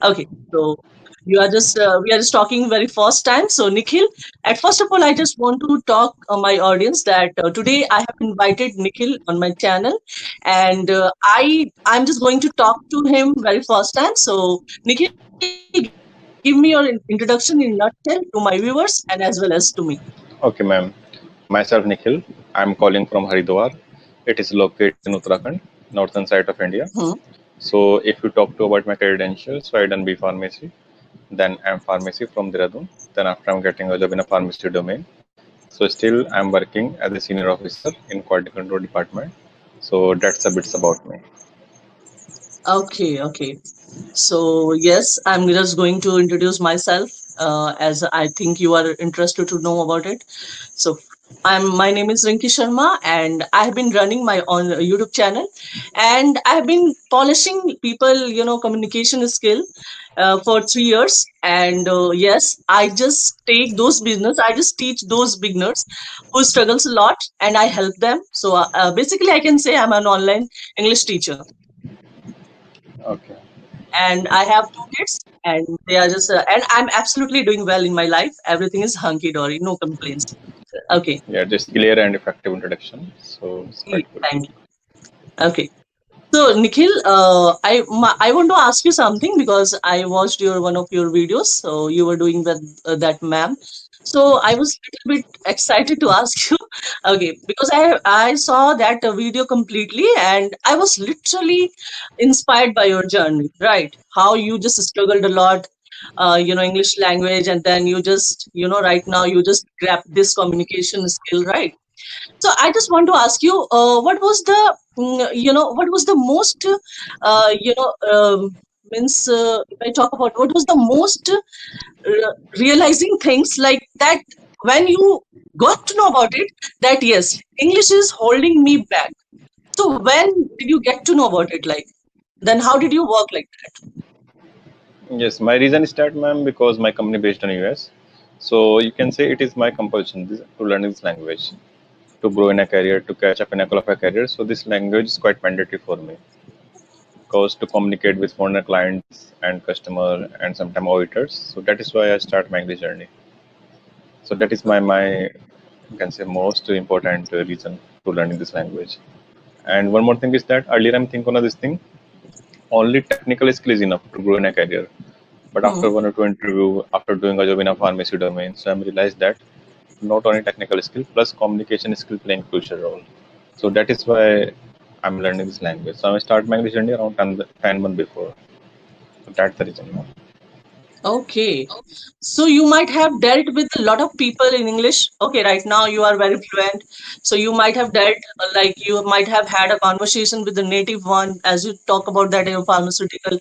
Okay, so you are just we are just talking very first time. So Nikhil, at first of all, I just want to talk my audience that today I have invited Nikhil on my channel, and I'm just going to talk to him very first time. So Nikhil, give me your introduction in nutshell to my viewers and as well as to me. Okay, ma'am. Myself, Nikhil. I'm calling from Haridwar. It is located in Uttarakhand, northern side of India. Hmm. So, if you talk to about my credentials, so I done B pharmacy, then I'm pharmacy from Dehradun. Then after I'm getting a job in a pharmacy domain. So still I'm working as a senior officer in quality control department. So that's a bit about me. Okay, okay. So yes, I'm just going to introduce myself as I think you are interested to know about it. So my name is Rinki Sharma and I have been running my own YouTube channel and I have been polishing people, communication skill for 3 years. And yes, I just take those business, I just teach those beginners who struggles a lot and I help them. So basically I can say I'm an online English teacher Okay. and I have two kids, and they are just, and I'm absolutely doing well in my life. Everything is hunky dory, no complaints. Okay, Yeah, just clear and effective introduction. So it's quite good. thank you. Okay. So Nikhil, I want to ask you something because I watched your one of your videos. So you were doing that ma'am. So I was a little bit excited to ask you. Okay, because I saw that video completely, and I was literally inspired by your journey. Right, how you just struggled a lot, English language, and then you just right now you just grab this communication skill, right? So I just want to ask you, what was the, what was the most, means if I talk about what was the most realizing things like that when you got to know about it, that yes, English is holding me back. So when did you get to know about it? Like, then how did you work like that? Yes, my reason is that, ma'am, because my company based on US. So you can say it is my compulsion to learn this language, to grow in a career, to catch up in a qualified career. So this language is quite mandatory for me because to communicate with foreigner clients and customer and sometimes auditors. So that is why I start my English journey. So that is my you can say most important reason to learning this language. And one more thing is that earlier I'm thinking of this thing only technical skill is enough to grow in a career. But after Hmm. one or two interview, after doing a job in a pharmacy domain, so I realized that not only technical skill plus communication skill playing crucial role. So that is why I'm learning this language. So I start my English journey around 10 months before. So that's the reason. Okay. So you might have dealt with a lot of people in English. Okay, right now you are very fluent. So you might have dealt, like you might have had a conversation with the native one as you talk about that in your pharmaceutical,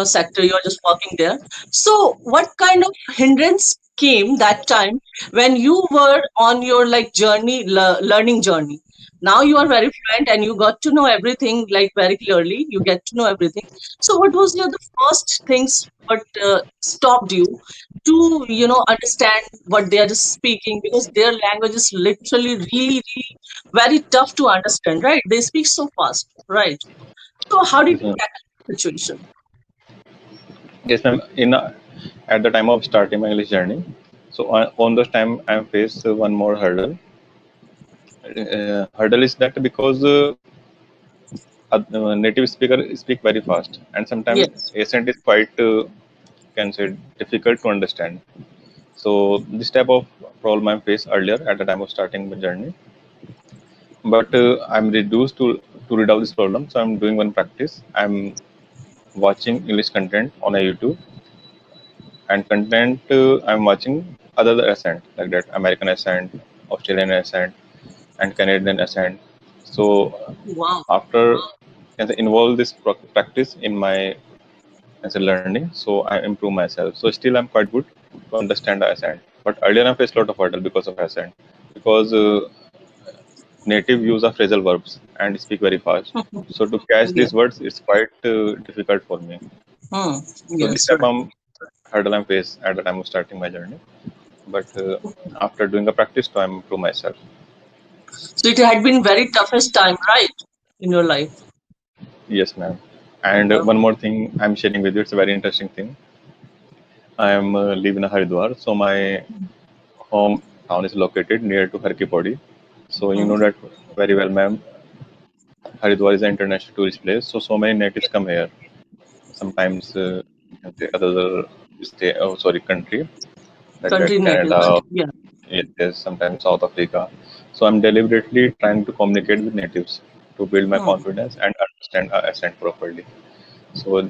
sector. You're just working there. So what kind of hindrance came that time when you were on your like journey, learning journey? Now you are very fluent and you got to know everything like very clearly. You get to know everything. So what was your the first things what stopped you to understand what they are just speaking because their language is literally really really very tough to understand, right? They speak so fast, right? So how did Yes, you ma'am. tackle the situation? Yes, ma'am. At the time of starting my English journey, so on this time I faced one more hurdle. Hurdle is that because native speaker speak very fast, and sometimes Yes. accent is quite can say difficult to understand. So this type of problem I faced earlier at the time of starting my journey, but I'm reduced to read out this problem. So I'm doing one practice. I'm watching English content on a YouTube and content I'm watching other accent like that American accent, Australian accent, and Canadian accent. So Wow. after can I involve this practice in my as a learning, so I improve myself. So still I'm quite good to understand the accent. But earlier I faced a lot of hurdle because of accent, because native use of phrasal verbs and speak very fast. So to catch Yeah. these words, it's quite difficult for me. Hmm. So this Yes, type right. of hurdle I faced at the time of starting my journey. But after doing a practice, to I improve myself. So it had been very toughest time, right, in your life? Yes, ma'am. And Oh, one more thing I'm sharing with you, it's a very interesting thing. I am live in Haridwar, so my hometown is located near to Har Ki Pauri. So you mm, know that very well, ma'am. Haridwar is an international tourist place, so so many natives come here. Sometimes you can say other state, oh sorry, country like that, country native. Canada, Yeah. yes, sometimes South Africa. So I'm deliberately trying to communicate with natives to build my Mm. confidence and understand our accent properly. So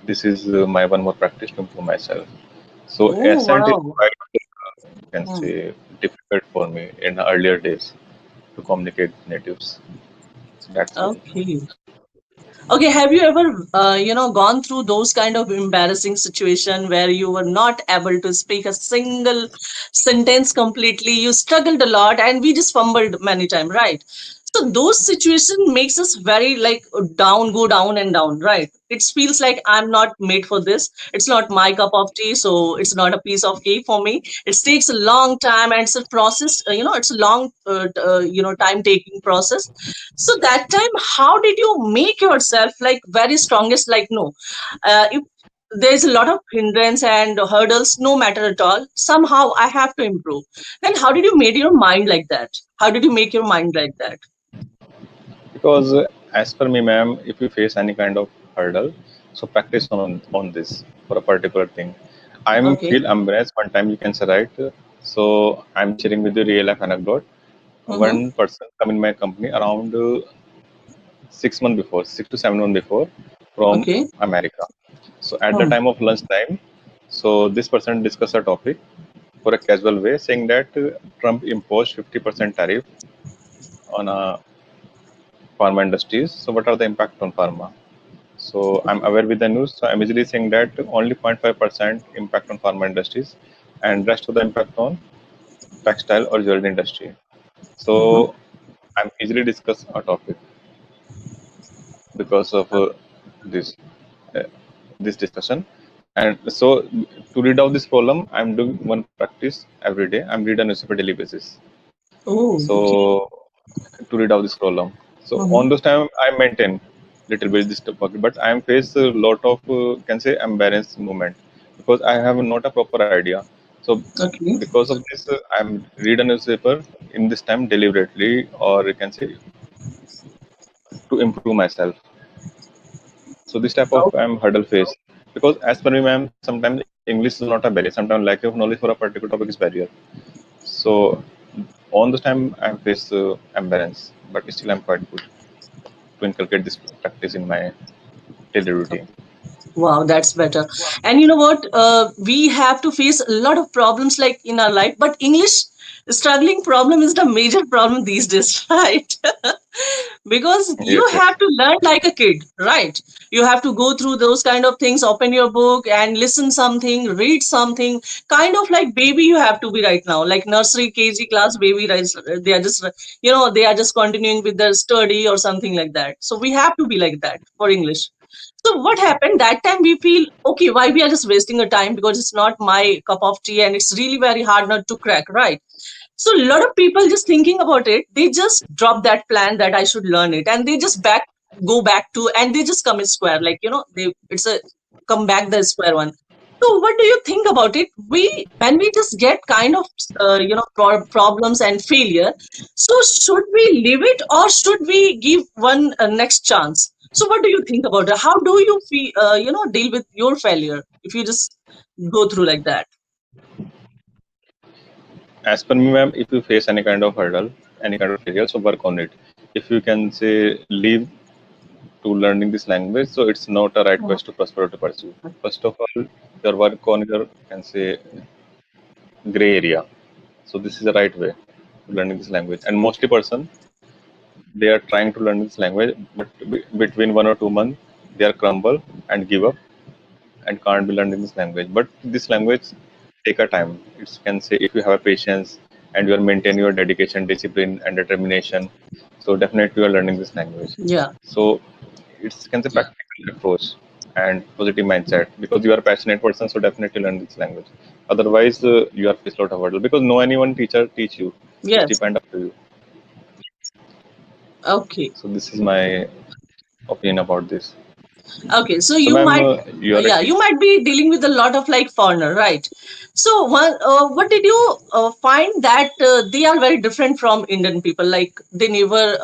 this is my one more practice to improve myself. So Oh, accent is wow. quite, you can Mm. say, difficult for me in the earlier days to communicate with natives. So that's why. Okay. Okay, have you ever, gone through those kind of embarrassing situation where you were not able to speak a single sentence completely? You struggled a lot, and we just fumbled many times, right? So those situation makes us very like down, go down and down, right? It feels like I'm not made for this. It's not my cup of tea, so it's not a piece of cake for me. It takes a long time, and it's a process. It's a long, time taking process. So that time, how did you make yourself like very strongest? Like no, if there's a lot of hindrance and hurdles, no matter at all. Somehow I have to improve. Then how did you make your mind like that? How did you make your mind like that? Because as per me, ma'am, if you face any kind of hurdle, so practice on this for a particular thing. I'm Okay. feel embarrassed. One time you can say right. So I'm sharing with you real life anecdote. Mm-hmm. One person come in my company around 6 months before, 6 to 7 months before, from Okay. America. So at the Hmm. time of lunchtime, so this person discussed a topic for a casual way, saying that Trump imposed 50% tariff on pharma industries. So what are the impact on pharma? So I'm aware with the news. So I'm easily saying that only 0.5% impact on pharma industries, and rest of the impact on textile or jewelry industry. Mm-hmm. So I'm easily discuss a topic because of this uh, this discussion. And so to read out this problem, I'm doing one practice every day. I'm reading a newspaper daily basis. Oh, okay. So to read out this problem. So Mm-hmm. on those time I maintain little bit this topic, but I am face a lot of can say embarrassed moment because I have not a proper idea. So Okay. because of this, I'm read a newspaper in this time deliberately, or you can say to improve myself. So this type of Oh, hurdle face because as per me, ma'am, sometimes English is not a barrier. Sometimes lack of knowledge for a particular topic is barrier. So on the time I face embarrassed, but still I'm quite good to inculcate this practice in my daily routine. wow, that's better. And you know what? We have to face a lot of problems like in our life, but English struggling problem is the major problem these days, right? Because you Yes, have yes. to learn like a kid, right? You have to go through those kind of things, open your book and listen something, read something, kind of like baby you have to be right now, like nursery, KG class baby, right? They are just, they are just continuing with their study or something like that. So we have to be like that for English. So what happened that time? We feel okay. Why we are just wasting a time because it's not my cup of tea and it's really very hard not to crack, right? So a lot of people just thinking about it, they just drop that plan that I should learn it, and they just go back to, and they just come in square, like they it's a come back the square one. So what do you think about it? We when we just get kind of problems and failure, so should we leave it or should we give one next chance? So what do you think about it? How do you feel, deal with your failure if you just go through like that? As per me, ma'am, if you face any kind of hurdle, any kind of failure, so work on it. If you can say leave to learning this language, so it's not a right Mhm. quest to prosper or to pursue. First of all, your work on your can say gray area. So this is the right way to learning this language. And mostly person they are trying to learn this language, but between 1 or 2 months they are crumble and give up and can't be learned in this language. But this language take a time. It can say if you have a patience and you are maintaining your dedication, discipline, and determination. So definitely you are learning this language. Yeah. So it's can say practical approach and positive mindset because you are a passionate person. So definitely learn this language. Otherwise, you are face lot of hurdle because no anyone teacher teach you. It's Yes. depend up to you. Okay. So this is my opinion about this. Okay, so So, you ma'am, might, you are a yeah, you might be dealing with a lot of like foreigner, right? So, what did you find that they are very different from Indian people? Like they never,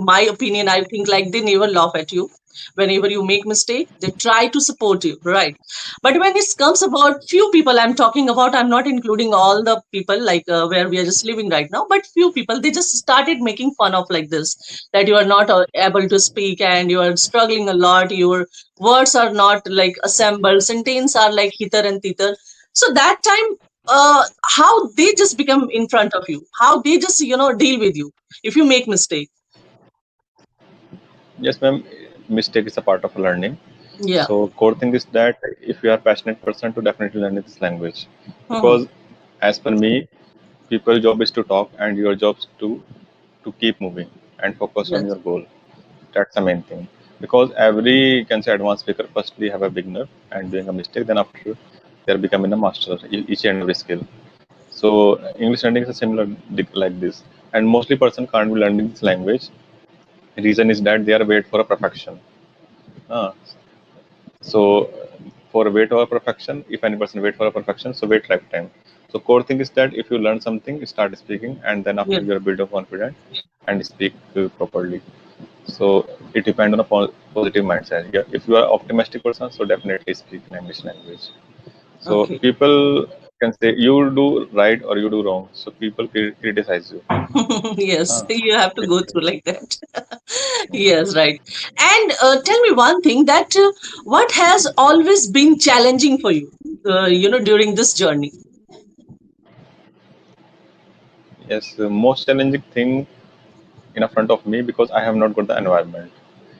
my opinion, I think like they never laugh at you whenever you make mistake. They try to support you, right? But when it comes about few people, I'm talking about, I'm not including all the people like where we are just living right now, but few people they just started making fun of like this, that you are not able to speak and you are struggling a lot, your words are not like assembled, sentence are like hither and thither. So that time, how they just become in front of you, how they just deal with you if you make mistake. yes, ma'am. Mistake is a part of learning. Yeah. So core thing is that if you are passionate person, to definitely learn this language, Hmm. because as per me, people job is to talk and your job is to keep moving and focus on Yes. your goal. That's the main thing. Because every you can say advanced speaker firstly have a beginner and doing a mistake, then after they are becoming a master each and every skill. So English learning is a similar like this, and mostly person can't be learning this language. Reason is that they are wait for a perfection. Uh, so for wait or perfection, if any person wait for a perfection, so wait lifetime. So core thing is that if you learn something, start speaking, and then after Yeah. you are build up confident and speak properly. So it depends on a positive mindset. Yeah, if you are optimistic person, so definitely speak in English language. So Okay. people can say you do right or you do wrong. So people criticize you. Yes, Ah, you have to it- go through like that. Yes, right. And tell me one thing, that what has always been challenging for you, during this journey? yes, the most challenging thing in front of me because I have not got the environment.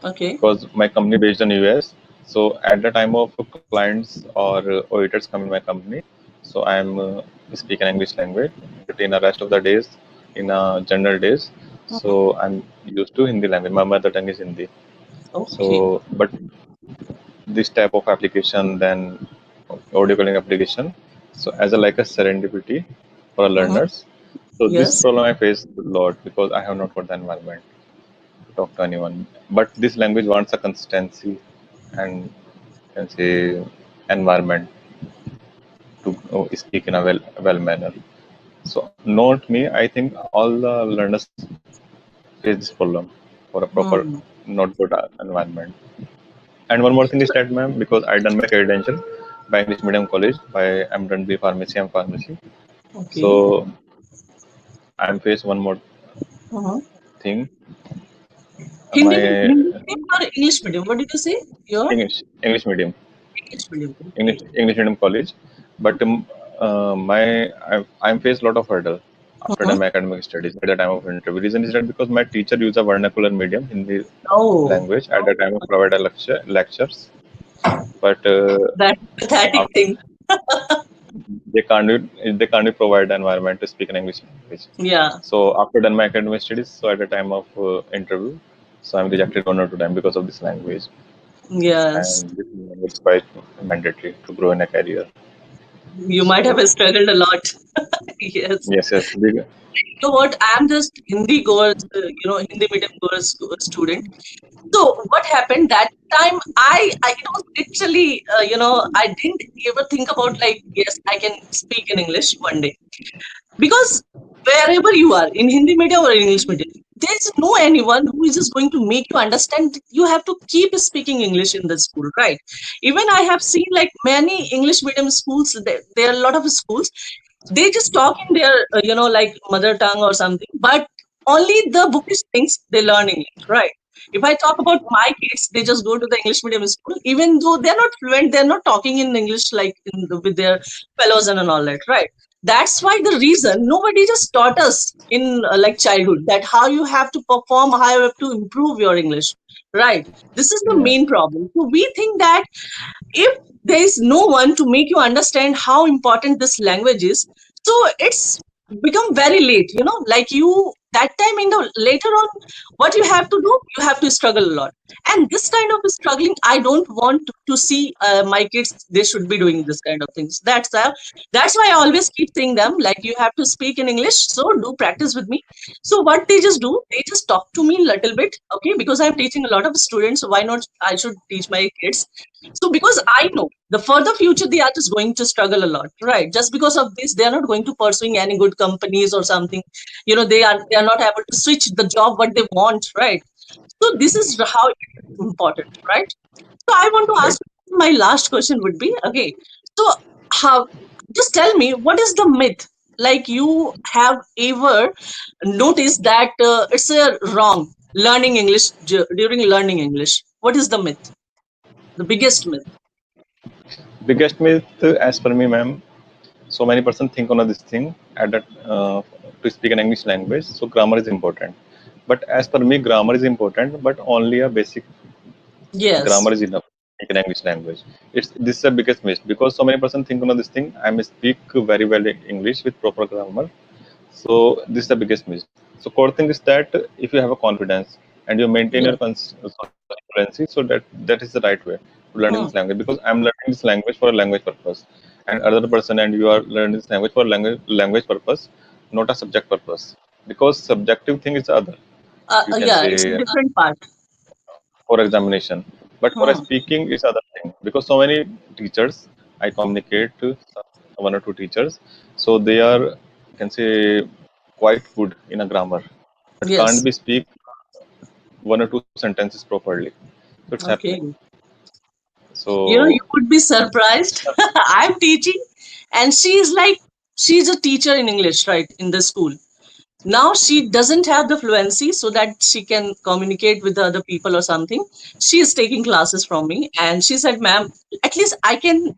Okay. Because my company based in US. So at the time of clients or auditors come in my company, so I am speaking English language. But in the rest of the days, in general days, Mhm. so I'm used to Hindi language. My mother tongue is Hindi. Okay. So, but this type of application, then audio calling application. So as a like a serendipity for Mhm. learners. So this Yes. problem I face a lot because I have not got the environment to talk to anyone. But this language wants a consistency and can say environment to speak in a well manner. So not me. I think all the learners face this problem for a proper Hmm. not good environment. And one more thing is that, ma'am, because I done my credential by English medium college, by I'm done the pharmacy and pharmacy. Okay. So I'm face one more Uh-huh. thing. Hindi, My Hindi medium or English medium? What did you say? Your English medium. English medium. Okay. English medium college, but I'm faced a lot of hurdle after Mhm. my academic studies at the time of interview. Reason is that because my teacher used a vernacular medium in the Oh, language at the time of provider lectures, but that pathetic after thing. they can't provide the environment to speak in English language. Yeah. So after done my academic studies, so at the time of interview, so I'm rejected 1 or 2 times because of this language, Yes. and this language is quite mandatory to grow in a career. You might have So struggled a lot. Yes. yes, yes. You know what? I'm just Hindi goers, Hindi medium goers student. So what happened that time? I it was literally, I didn't ever think about like, yes, I can speak in English one day, because wherever you are in Hindi medium or English medium, there's no anyone who is just going to make you understand. You have to keep speaking English in the school, right? Even I have seen like many English medium schools. There are a lot of schools, they just talk in their like mother tongue or something, but only the bookish things they learn English, right? If I talk about my kids, they just go to the English medium school, even though they're not fluent, they're not talking in English like with their fellows and all that, right? That's why the reason nobody just taught us in like childhood, that how you have to perform, how you have to improve your English, right? This is the Yeah, main problem. So we think that if there is no one to make you understand how important this language is, so it's become very late, like you that time in the later on, what you have to do, you have to struggle a lot. And this kind of struggling, I don't want to see my kids. They should be doing this kind of things. That's why I always keep saying them like, you have to speak in English, so do practice with me. So what they just do, they just talk to me a little bit, okay, because I'm teaching a lot of students, so why not I should teach my kids. So because I know the further future they are just going to struggle a lot, right? Just because of this, they are not going to pursuing any good companies or something. They are not able to switch the job what they want, right? So this is how it's important, right? So I want to ask, Right. my last question would be, okay, so how, just tell me, what is the myth like you have ever noticed that it's a wrong learning English during learning English? What is the myth? The biggest myth? Biggest myth, as per me, ma'am. So many person think on this thing at that to speak an English language. So grammar is important. But as per me, grammar is important, but only a basic Yes. grammar is enough in English language. It's this is the biggest myth because so many person think on this thing. I may speak very well in English with proper grammar. So this is the biggest myth. So core thing is that if you have a confidence and you maintain your Yes. fluency, so that is the right way to learning Hmm. this language because I'm learning this language for a language purpose, and other person and you are learning this language for language purpose, not a subject purpose. Because subjective thing is the other. You can Yeah, it's a say different part. for examination, but for a Hmm. speaking is other thing because so many teachers I communicate to one or two teachers, so they are you can say quite good in a grammar, but can't Yes. be speak one or two sentences properly. So it's happening. Okay. You So would be surprised. I'm teaching, and she's like, she's a teacher in English, right, in the school. Now she doesn't have the fluency so that she can communicate with the other people or something. She is taking classes from me, and she said, "Ma'am, at least I can,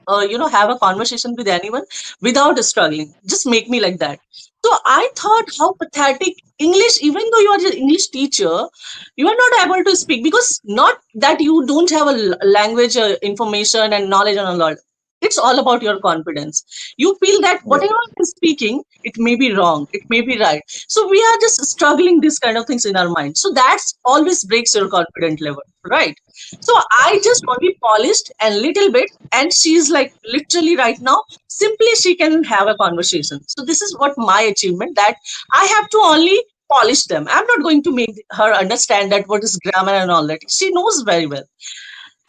have a conversation with anyone without struggling. Just make me like that." So I thought, how pathetic. English, even though you are an English teacher, you are not able to speak because not that you don't have a language information and knowledge and a lot. It's all about your confidence. You feel that yes, whatever I'm speaking, it may be wrong, it may be right. So we are just struggling these kind of things in our mind. So that's always breaks your confidence level, right? So I just only polished a little bit, and she's like literally right now, simply she can have a conversation. So this is what my achievement, that I have to only polish them. I'm not going to make her understand that what is grammar and all that. She knows very well.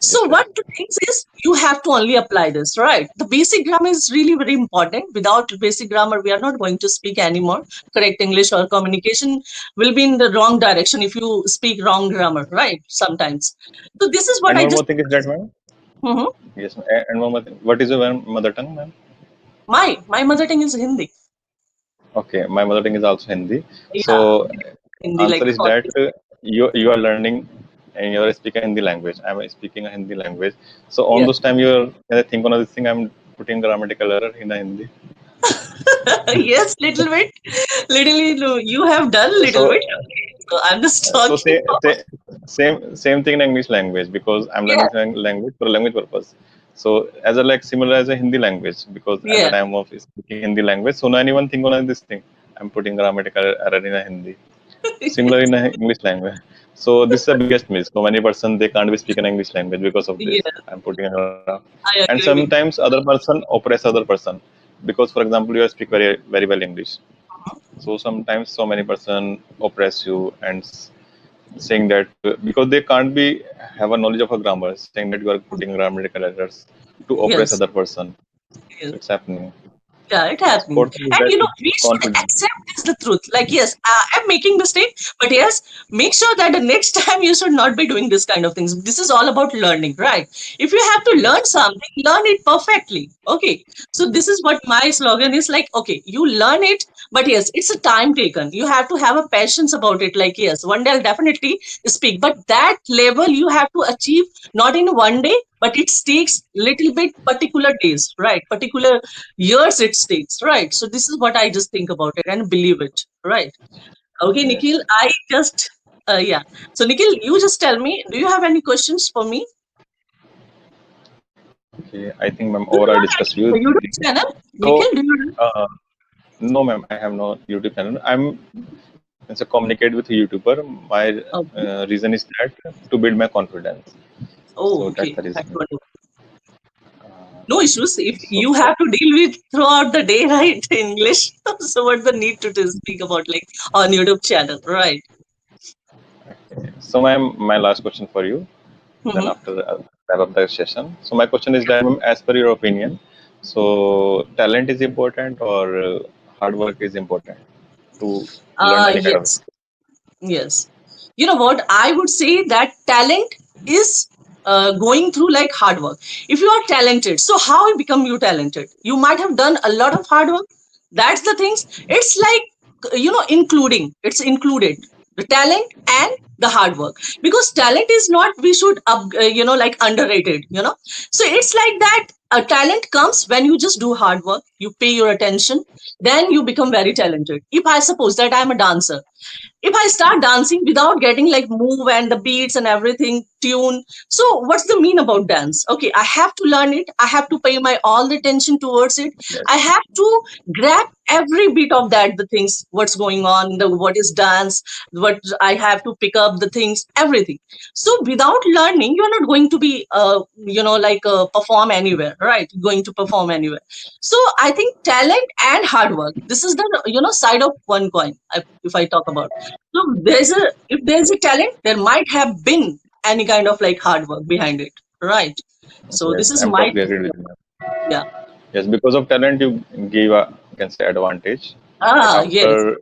yes, So yes. what the things is, you have to only apply this, right? The basic grammar is really very important. Without basic grammar, we are not going to speak anymore. Correct English or communication will be in the wrong direction if you speak wrong grammar, right? Sometimes. So this is what And I one just. more thing is that, ma'am. Mhm. Yes, and one more thing. What is your mother tongue, ma'am? My mother tongue is Hindi. Okay, my mother tongue is also Hindi. Yeah, So Hindi like answer is that always. you are learning and you are speaking Hindi language. I'm speaking a Hindi language. So on Yes. those time you're when I think on this thing I'm putting grammatical error in a Hindi. Yes, little bit. Little, you have done little So bit. Okay. So I'm just so talking about. same thing in English language because I'm Yeah, learning language for a language purpose. So as a like similar as a Hindi language because at the yeah. time of speaking Hindi language, so now anyone think on this thing. I'm putting grammatical error in a Hindi. Similar in English language. So this is the biggest miss. So many person they can't be speaking English language because of this. Yeah, I'm putting around. I And agree with sometimes other person oppress other person because, for example, you speak very well English. So sometimes so many person oppress you and saying that because they can't be have a knowledge of a grammar, saying that you are putting grammatical errors to you. oppress Yes. other person. So Yes. it's happening. Yeah, it So core happens. thing is And that we should confidence. accept this the truth. Like, yes, I'm making mistake, but yes, make sure that the next time you should not be doing this kind of things. This is all about learning, right? If you have to learn Yes. something, learn it perfectly. Okay. So this is what my slogan is like, okay, you learn it, but yes, it's a time taken. You have to have a patience about it. Like, yes, one day I'll definitely speak, but that level you have to achieve not in one day, but it takes little bit particular days, right? Particular years it takes, right? So this is what I just think about it and believe it, right? Okay, Nikhil, Yes. I just, yeah. So, Nikhil, you just tell me, do you have any questions for me? Okay. I think, ma'am, Do you overall have discuss any you. YouTube channel? So, Nikhil, do you? no, ma'am, I have no YouTube channel. I'm it's a communicate with a YouTuber. My Okay. reason is that to build my confidence. Oh, So that's okay. the That's reason. wonderful. Uh, No issues if so you have to deal with throughout the day, right? English. So what's the need to speak about like on YouTube channel, right? so my last question for you. Then Mm-hmm. after wrap up the session. So my question is that, as per your opinion, so talent is important or hard work is important to learn any kind of Yes. skill? Yes. You know what? I would say that talent is going through like hard work. If you are talented, so how you become you talented? You might have done a lot of hard work. That's the things. It's like, including, it's included the talent and the hard work, because talent is not, we should like underrated, so it's like that. A talent comes when you just do hard work, you pay your attention, then you become very talented. If I suppose that I'm a dancer, if I start dancing without getting like move and the beats and everything tune, so what's the mean about dance? Okay, I have to learn it. I have to pay my all the attention towards it. I Yes, have to grab every bit of that, the things, what's going on, the what is dance, what I have to pick up the things, everything. So without learning, you're not going to be, perform anywhere, right? Going to perform anywhere. So I think talent and hard work, this is the, side of one coin. If I talk about, so if there's a talent, there might have been any kind of like hard work behind it, right? So this yes, is I'm my totally agreed with you. yeah. Yes, because of talent, you give a, you can say, advantage, but Yes. after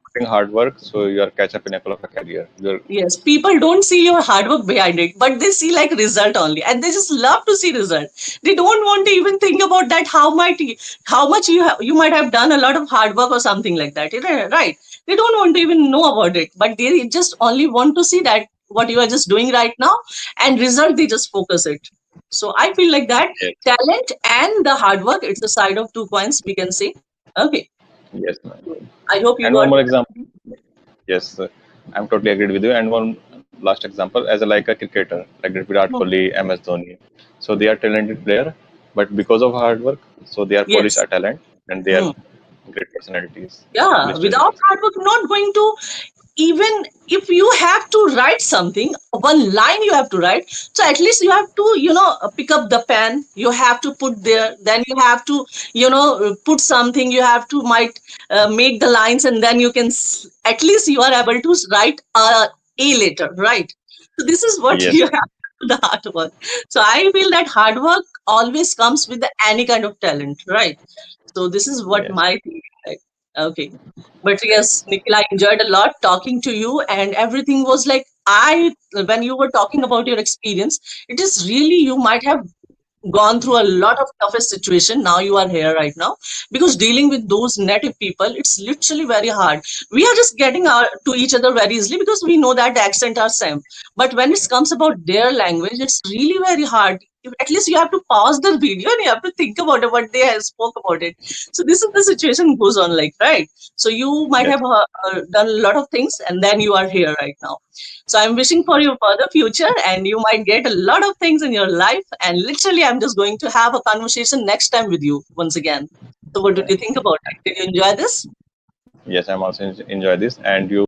putting hard work, so you are catch up in a of a career. You're Yes, people don't see your hard work behind it, but they see like result only, and they just love to see result. They don't want to even think about that how much you might have done a lot of hard work or something like that, right? They don't want to even know about it, but they just only want to see that what you are just doing right now, and result they just focus it. So I feel like that yes, talent and the hard work, it's a side of two coins, we can say. Okay, yes, ma'am. I hope you And got one more it. example. Yes, I'm totally agreed with you. And one last example, as a, like a cricketer, like Virat Hmm. Kohli, MS Dhoni. So they are talented player, but because of hard work, so they are polish Yes. our talent and they are Hmm. great personalities, Yeah, listed without leaders. hard work, not going to, even if you have to write something, one line you have to write. So at least you have to, pick up the pen. You have to put there. Then you have to, put something. You have to might make the lines, and then you can. At least you are able to write a letter, right? So this is what Yes, you have to do, the hard work. So I feel that hard work always comes with any kind of talent, right? So this is what yes, my thing is like. Okay. But yes, Nikhil, I enjoyed a lot talking to you, and everything was like, when you were talking about your experience, it is really, you might have gone through a lot of toughest situation. Now you are here right now, because dealing with those native people, it's literally very hard. We are just getting to each other very easily because we know that the accent are same, but when it comes about their language, it's really very hard. At least you have to pause the video and you have to think about it, what they have spoke about it. So this is the situation goes on, like, right? So you might yes, have done a lot of things, and then you are here right now. So I'm wishing for your further future, and you might get a lot of things in your life. And literally, I'm just going to have a conversation next time with you once again. So what did you think about it? Did you enjoy this? yes. I'm also enjoy this, and you